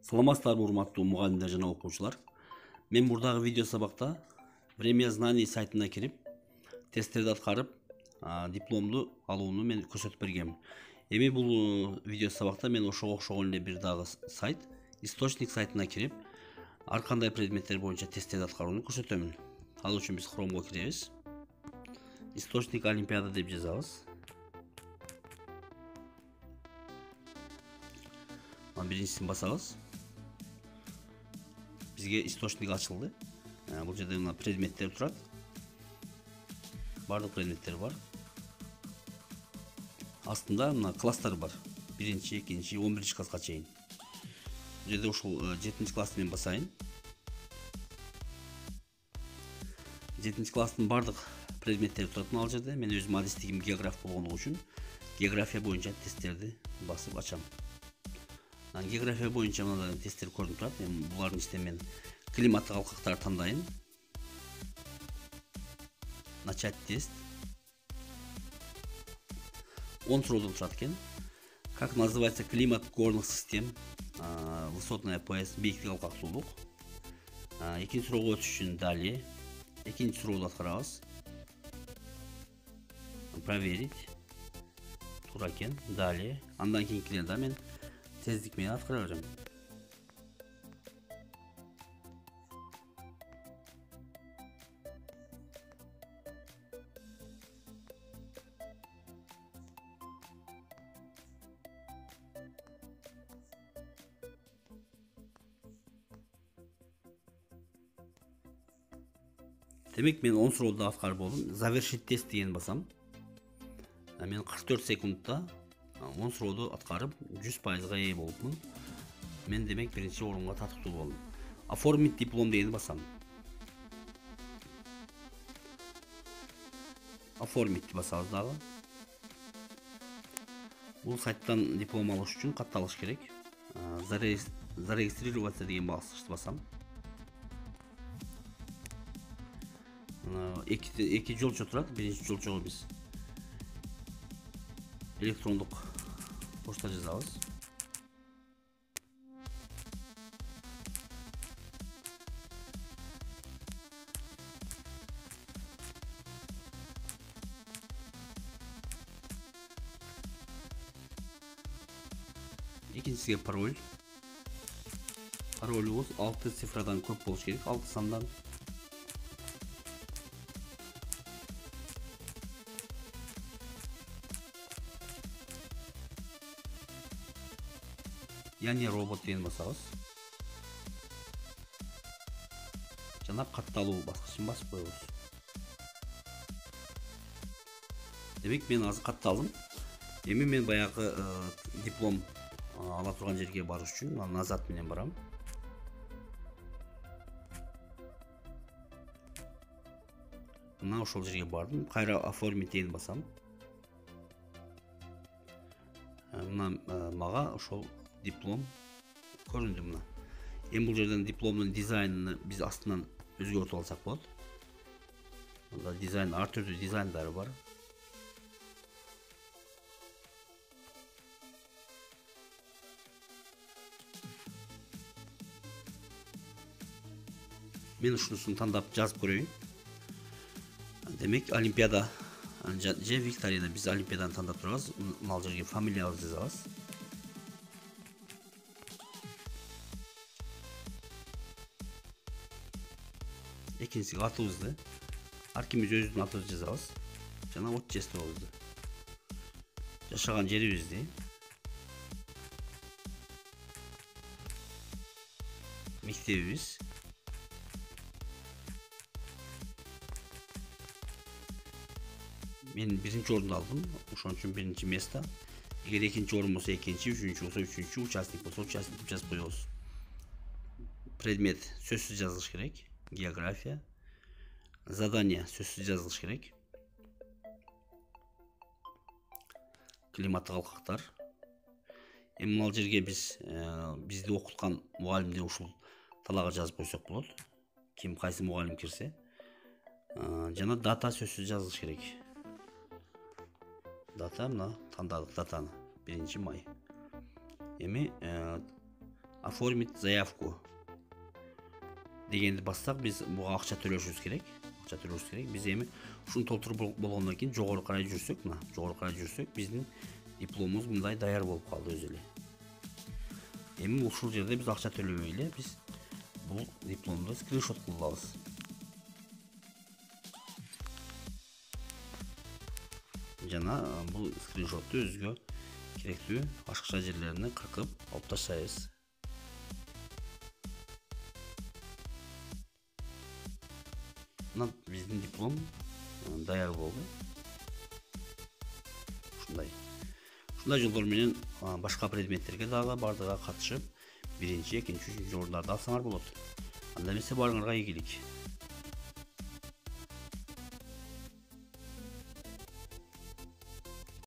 Саламатсыздарбы урматтуу мугалимдер жана окуучулар. Мен бурдагы видео сабакта Время знаний сайтына кирип, тесттерди аткарып, дипломду алууну мен көрсөтүп бергем. Эми бул видео сабакта мен ошого окшогон эле бир дагы сайт, источник сайтына кирип, ар кандай предметтер боюнча тесттерди аткарууну көрсөтөмүн. Ал үчүн биз Chrome'го киребиз. Источник Олимпиада деп жазабыз. Биринчисин басабыз. Бизге источник ачылды. Бул жерде мына предметтер турат. Бардык предметтер бар. Астында мына класстар бар. 1-2, 11 класска чейин. Бул жерде ушул 7 классты мен басайын. 7 класстын бардык предметтери турат ал жерде. Мен өзүм адистигим географ болгондугу үчүн география боюнча тесттерди басып ачам. География боюнча мына тесттер көрүнүп турат. Булардын ичинде мен климаттык алкактарды тандайын. Начать тест. 10 суроодан турат экен. Как называется климат горных систем? Высотная пояс, бийиктик алкактуулук. Экинчи суроого өтүш үчүн далее. Экинчи суроону аткарабыз. Проверить. Туура экен. Далее. Андан кийинкилерди мен тездик менен аткара берем. Демек мен 10 сурооду аткарып болдум. Завершить тест деген басам. Мен 44 секундта 10 сурооду аткарып 100%га ээ болупмун. Мен демек биринчи орунга татыктуу болдум. Оформить диплом дегенди басам. Оформить басабыз дагы. Бул сайттан диплом алыш үчүн катталыш керек. Зарегистрироваться деген басышты басам. Эки жолчо турат. Биринчи жолчого биз электрондук почта жазабыз. Экинчисиге пароль. Паролубуз 6 цифрадан көп болуш керек, 6 сандан. Яни робот деген басабыз. Жана катталуу баскычын басып коебуз. Демек мен азыр катталдым. Эми мен баягы диплом ала турган жерге барыш үчүн назад менен барам. Мына ошол жерге бардым. Кайра оформить деген басам. Мына мага ошол диплом көрүндү мына. Эми бул жерден дипломдун дизайнын биз астынан өзгөртүп алсак болот. Мында дизайн, ар түрдүү дизайндары бар. Мен ушунусун тандап жазып көрөйүн. Демек Олимпиада же викторина, биз Олимпиаданы тандап турабыз. Мына жерге фамилиябызды жазабыз. Экинчиси атыбызды. Ар кимибиз өзүбүздүн атыбызды жазабыз. Жана отчествобузду. Жашаган жерибизди. Мектебибиз. Мен биринчи орунду алдым. Ошон үчүн биринчи место. Эгер экинчи орун болсо экинчи, үчүнчү болсо үчүнчү, участник болсо участник деп жазып коебуз. Предмет сөзсүз жазылыш керек. География. Задание сөзсүз жазылыш керек. Климаттык алкактар. Эми мына жерге бизди окуткан мугалимди ушул талаага жазып койсок болот. Ким кайсы мугалим кирсе. Жана дата сөзсүз жазылыш керек. Дата мына тандадык датаны 1 май. Эми оформить заявку дегенди бассак, биз буга акча төлөшүбүз керек. Биз эми ушуну толтуруп болгондон кийин жогору карай жүрсөк, биздин дипломубуз мындай даяр болуп калды өзү эле. Эми ушул жерде биз акча төлөбөй эле биз бул дипломду скриншот кылып алабыз. Жана бул скриншотту өзгө керектүү башкача жерлерине кыркып алып таштайбыз. Мына биздин диплом даяр болду. Ушундай жолдор менен башка предметтерге дагы бардыгы катышып, 1-2-3 ордарды алсаңар болот. Анда эмесе барыңарга ийгилик.